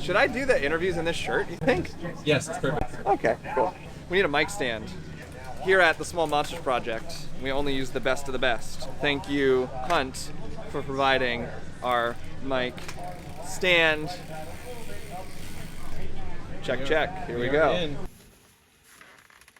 Should I do the interviews in this shirt, you think? Yes, it's perfect. Okay, cool. We need a mic stand. Here at the Small Monsters Project, we only use the best of the best. Thank you, Hunt, for providing our mic stand. Check, check. Here we go.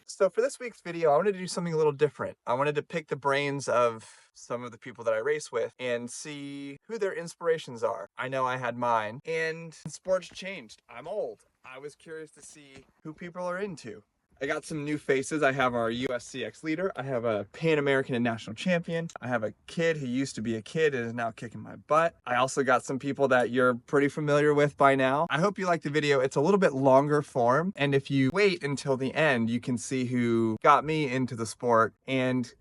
So for this week's video, I wanted to do something a little different. I wanted to pick the brains of some of the people that I race with and see who their inspirations are. I know I had mine, and sports changed. I'm old. I was curious to see who people are into. I got some new faces. I have our USCX leader. I have a Pan American and national champion. I have a kid who used to be a kid and is now kicking my butt. I also got some people that you're pretty familiar with by now. I hope you like the video. It's a little bit longer form, and if you wait until the end, you can see who got me into the sport and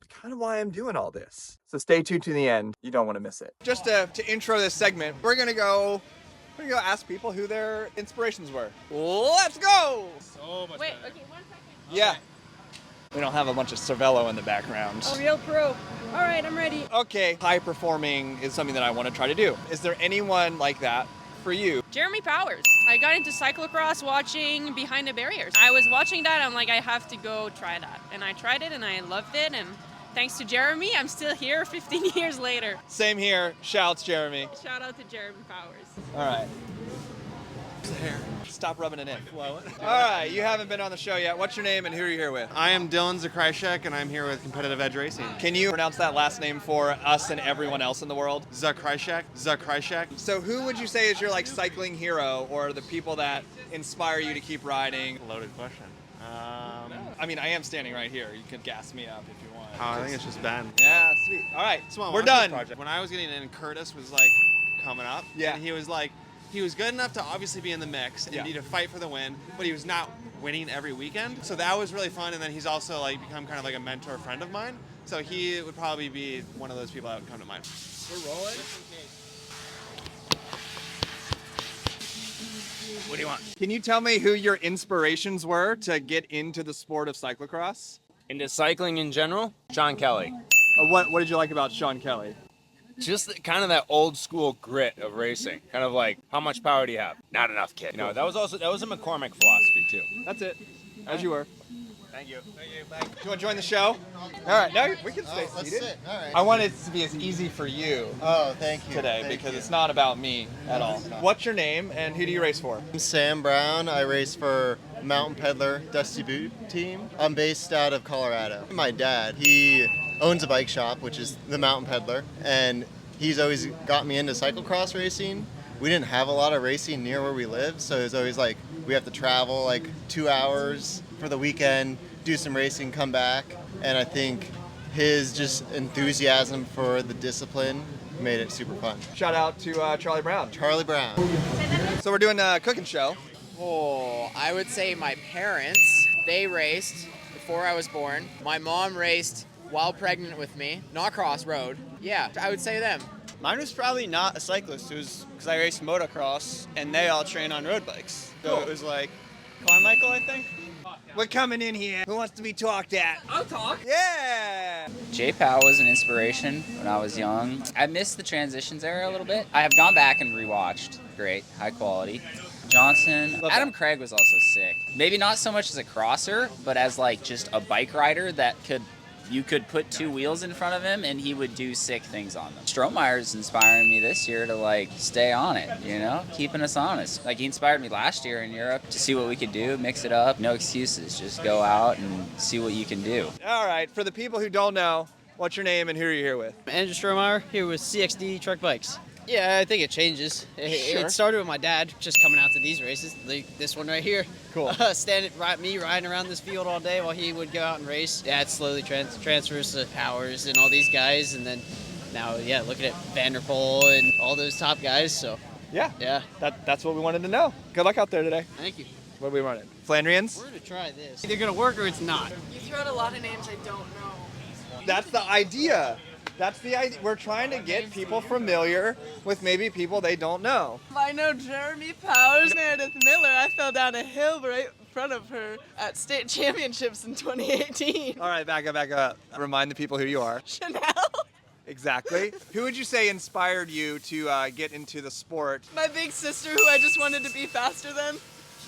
kind of why I'm doing all this. So stay tuned to the end. You don't want to miss it. Just to intro this segment, we're gonna go ask people who their inspirations were. Let's go! So much Wait, better. okay, 1 second. Yeah. We don't have a bunch of Cervelo in the background. Oh, real pro. All right, I'm ready. Okay, high performing is something that I want to try to do. Is there anyone like that for you? Jeremy Powers. I got into cyclocross watching Behind the Barriers. I was watching that, I'm like, I have to go try that. And I tried it and I loved it, and thanks to Jeremy, I'm still here 15 years later. Same here. Shouts, Jeremy. Shout out to Jeremy Powers. All right. The hair. Stop rubbing it in. All right, you haven't been on the show yet. What's your name and who are you here with? I am Dylan Zakrajsek, and I'm here with Competitive Edge Racing. Can you pronounce that last name for us and everyone else in the world? Zakrajsek. So who would you say is your like cycling hero or the people that inspire you to keep riding? Loaded question. I mean, I am standing right here. You could gas me up if you want. I think it's just Ben. Yeah, sweet. All right, Small we're Monsters done. Project. When I was getting in, Curtis was like coming up. Yeah. And he was good enough to obviously be in the mix and Yeah. need to fight for the win, but he was not winning every weekend. So that was really fun. And then he's also like become kind of like a mentor friend of mine. So he would probably be one of those people that would come to mind. We're rolling. What do you want? Can you tell me who your inspirations were to get into the sport of cyclocross? Into cycling in general, Sean Kelly. What did you like about Sean Kelly? Just kind of that old school grit of racing. Kind of like, how much power do you have? Not enough, kid. You know, that was a McCormick philosophy too. That's it. As you were. Thank you. Do you want to join the show? All right, now we can stay Let's seated. sit. All right. I want it to be as easy for you Oh, thank you. today Thank because you. it's not about me at all. it's not. What's your name and who do you race for? I'm Sam Brown. I race for Mountain Peddler Dusty Boot team. I'm based out of Colorado. My dad, he owns a bike shop, which is the Mountain Peddler, and he's always got me into cyclocross racing. We didn't have a lot of racing near where we lived, so it was always like we have to travel like 2 hours for the weekend, do some racing, come back, and I think his just enthusiasm for the discipline made it super fun. Shout out to Charlie Brown. Charlie Brown. So we're doing a cooking show. Oh, I would say my parents, they raced before I was born. My mom raced while pregnant with me, not cross road. Yeah, I would say them. Mine was probably not a cyclist. It was because I raced motocross and they all train on road bikes. So it was like Carmichael, I think. We're coming in here. Who wants to be talked at? I'll talk. Yeah! J-Pow was an inspiration when I was young. I missed the transitions era a little bit. I have gone back and rewatched. Great, high quality. Johnson. Love Adam that. Craig was also sick. Maybe not so much as a crosser, but as like just a bike rider that you could put two wheels in front of him and he would do sick things on them. Strohmeyer's inspiring me this year to like stay on it, you know, keeping us honest. Like he inspired me last year in Europe to see what we could do, mix it up, no excuses, just go out and see what you can do. All right, for the people who don't know, what's your name and who are you here with? Andrew Strohmeyer here with CXD Truck Bikes. Yeah, I think it changes. Sure. It started with my dad just coming out to these races, like this one right here. Cool. Me riding around this field all day while he would go out and race. Yeah, it slowly transfers to Powers and all these guys, and then now, yeah, looking at Vanderpool and all those top guys. So Yeah, that's what we wanted to know. Good luck out there today. thank you. What are we running? Flandrians? We're gonna try this. Either gonna work or it's not. You threw out a lot of names I don't know. That's the idea. That's the idea. We're trying to get people familiar with maybe people they don't know. I know Jeremy Powers, Meredith Miller. I fell down a hill right in front of her at state championships in 2018. All right, back up. Remind the people who you are. Chanel. Exactly. Who would you say inspired you to get into the sport? My big sister, who I just wanted to be faster than.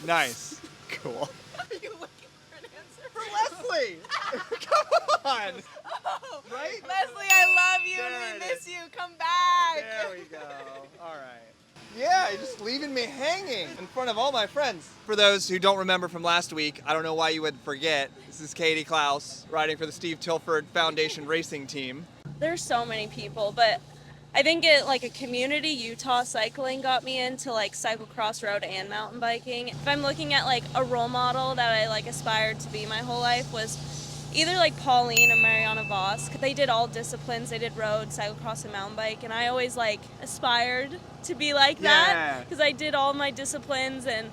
Nice. Cool. Are you looking for an answer? For Leslie! Come on! Oh, Right? Leslie, I love you There and we it miss is. you. Come back. There we go. All right. Yeah, you're just leaving me hanging in front of all my friends. For those who don't remember from last week, I don't know why you would forget, this is Katie Clouse, riding for the Steve Tilford Foundation racing team. There's so many people, but I think it like a community, Utah cycling got me into like cyclocross road and mountain biking. If I'm looking at like a role model that I like aspired to be my whole life was either like Pauline or Mariana Voss. They did all disciplines. They did road, cyclocross, and mountain bike, and I always like aspired to be like that because I did all my disciplines. And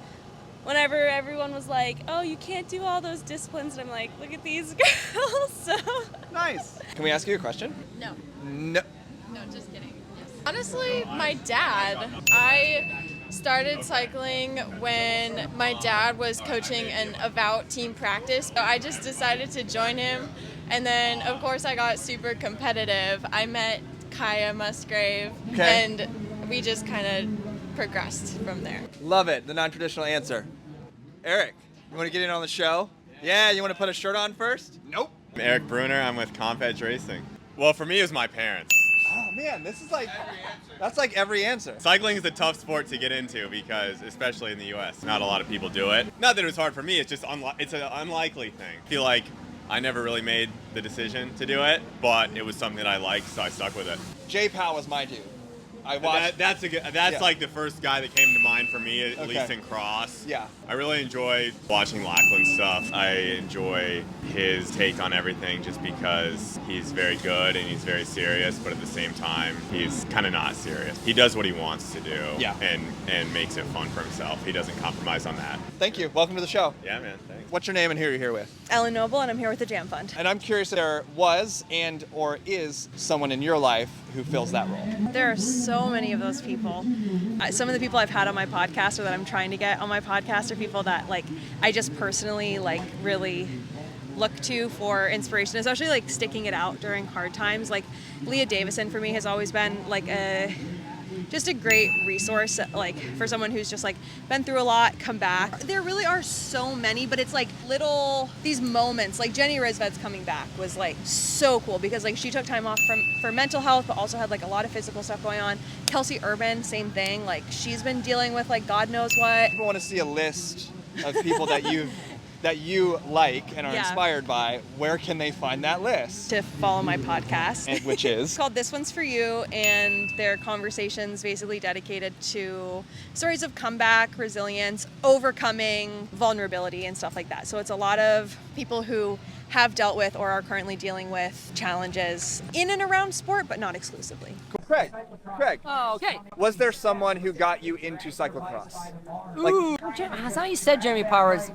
whenever everyone was like, "Oh, you can't do all those disciplines," and I'm like, "Look at these girls." So nice. Can we ask you a question? No. No. No, just kidding. Yes. Honestly, my dad. I started cycling when my dad was coaching an Avowed team practice. So I just decided to join him. And then, of course, I got super competitive. I met Kaya Musgrave, and we just kind of progressed from there. Love it, the non-traditional answer. Eric, you want to get in on the show? Yeah, you want to put a shirt on first? Nope. I'm Eric Brunner, I'm with Compedge Racing. Well, for me, it was my parents. Oh man, this is like, that's like every answer. Cycling is a tough sport to get into because, especially in the US, not a lot of people do it. Not that it was hard for me, it's just it's an unlikely thing. I feel like I never really made the decision to do it, but it was something that I liked, so I stuck with it. J Powell was my dude. I watched. That's like the first guy that came to mind for me, at least in cross. Yeah. I really enjoy watching Lachlan's stuff. I enjoy his take on everything just because he's very good and he's very serious, but at the same time, he's kind of not serious. He does what he wants to do and makes it fun for himself. He doesn't compromise on that. Thank you. Welcome to the show. Yeah, man. Thanks. What's your name and who you're here with? Ellen Noble, and I'm here with the Jam Fund. And I'm curious if there was and or is someone in your life who fills that role. There are so many of those people. Some of the people I've had on my podcast or that I'm trying to get on my podcast are people that like I just personally like really look to for inspiration, especially like sticking it out during hard times. Like Leah Davison for me has always been like just a great resource, like for someone who's just like been through a lot, come back. There really are so many, but it's like these moments, like Jenny Rizved's coming back was like so cool because like she took time off for mental health, but also had like a lot of physical stuff going on. Kelsey Urban, same thing. Like she's been dealing with like God knows what. People want to see a list of people that you like and are inspired by. Where can they find that list? To follow my podcast. Which is? It's called This One's For You, and they're conversations basically dedicated to stories of comeback, resilience, overcoming vulnerability and stuff like that. So it's a lot of people who have dealt with or are currently dealing with challenges in and around sport, but not exclusively. Craig. Oh, okay. Was there someone who got you into cyclocross? Ooh. As I said, Jeremy Powers,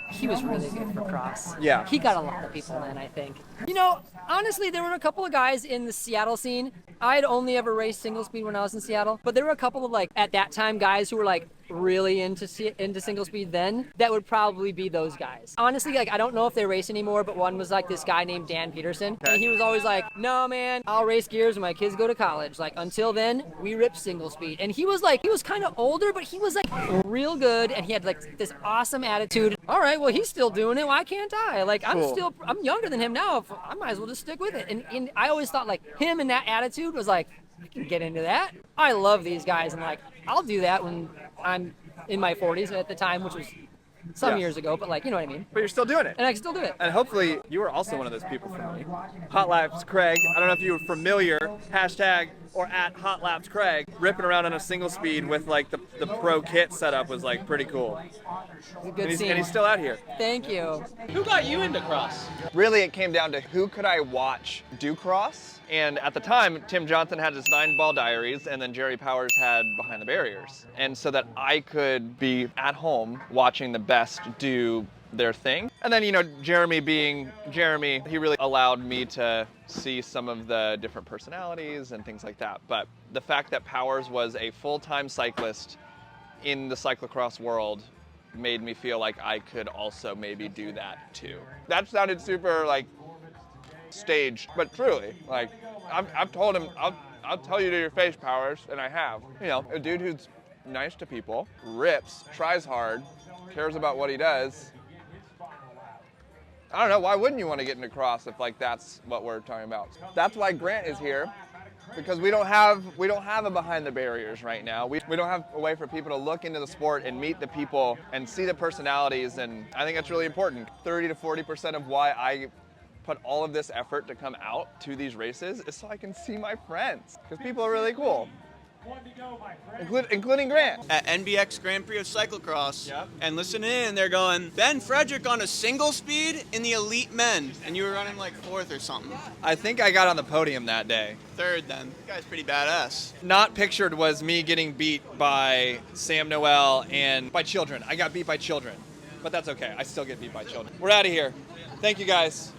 he was really good for cross. Yeah. He got a lot of people in, I think. You know, honestly, there were a couple of guys in the Seattle scene. I had only ever raced single speed when I was in Seattle, but there were a couple of like, at that time, guys who were like really into single speed then, that would probably be those guys. Honestly, like I don't know if they race anymore, but one was like this guy named Dan Peterson, and he was always like, no man, I'll race gears when my kids go to college. Like until then, we rip single speed. And he was kind of older, but he was like real good, and he had like this awesome attitude. All right, well he's still doing it, why can't I? Like I'm younger than him now, I might as well just stick with it. And I always thought like him and that attitude was like, I can get into that. I love these guys, and like I'll do that when I'm in my 40s at the time, which was some years ago, but like, you know what I mean. But you're still doing it. And I can still do it. And hopefully you were also one of those people for me. Hot Laps Craig, I don't know if you were familiar, hashtag or at Hot Laps Craig, ripping around on a single speed with like the pro kit setup was like pretty cool. It's a good scene. And he's still out here. Thank you. Who got you into cross? Really, it came down to who could I watch do cross? And at the time, Tim Johnson had his 9-ball diaries, and then Jerry Powers had Behind the Barriers. And so that I could be at home watching the best do their thing. And then, you know, Jeremy being Jeremy, he really allowed me to see some of the different personalities and things like that. But the fact that Powers was a full-time cyclist in the cyclocross world made me feel like I could also maybe do that too. That sounded super like staged, but truly, like, I've told him, I'll tell you to your face, Powers, and I have. You know, a dude who's nice to people, rips, tries hard, cares about what he does. I don't know, why wouldn't you want to get into cross if like that's what we're talking about? That's why Grant is here, because we don't have a behind the barriers right now. We don't have a way for people to look into the sport and meet the people and see the personalities, and I think that's really important. 30 to 40% of why I put all of this effort to come out to these races is so I can see my friends, because people are really cool. Including Grant. At NBX Grand Prix of Cyclocross, and listening in, they're going, Ben Frederick on a single speed in the elite men, and you were running like 4th or something. I think I got on the podium that day. 3rd then. You guys pretty badass. Not pictured was me getting beat by Sam Noel and by children. I got beat by children, but that's okay. I still get beat by children. We're out of here. Thank you guys.